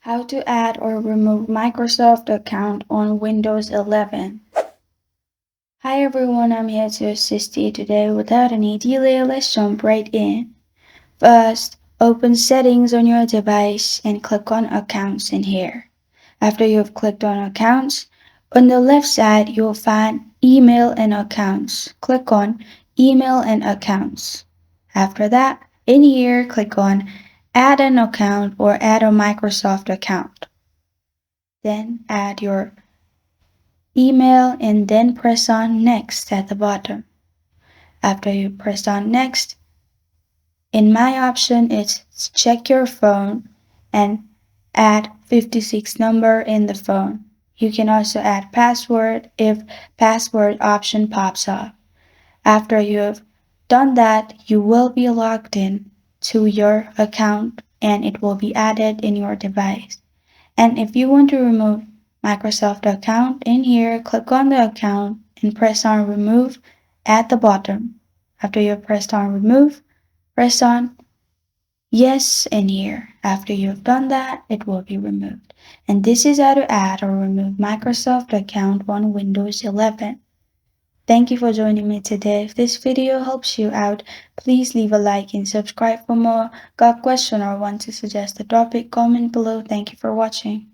How to add or remove Microsoft account on Windows 11. Hi everyone, I'm here to assist you today. Without any delay, let's jump right in. First, open Settings on your device and click on Accounts in here. After you've clicked on Accounts, on the left side you'll find Email and Accounts. Click on Email and Accounts. After that, in here, click on Add an account or add a Microsoft account. Then add your email and then press on Next at the bottom. After you press on Next, in my option it's check your phone and add 56 number in the phone. You can also add password if password option pops up. After you've done that, you will be logged in to your account and it will be added in your device. And if you want to remove Microsoft account, in here, click on the account and press on Remove at the bottom. After you've pressed on Remove, press on Yes in here. After you've done that, it will be removed. And this is how to add or remove Microsoft account on Windows 11. Thank you for joining me today. If this video helps you out, please leave a like and subscribe for more. Got a question or want to suggest a topic? Comment below. Thank you for watching.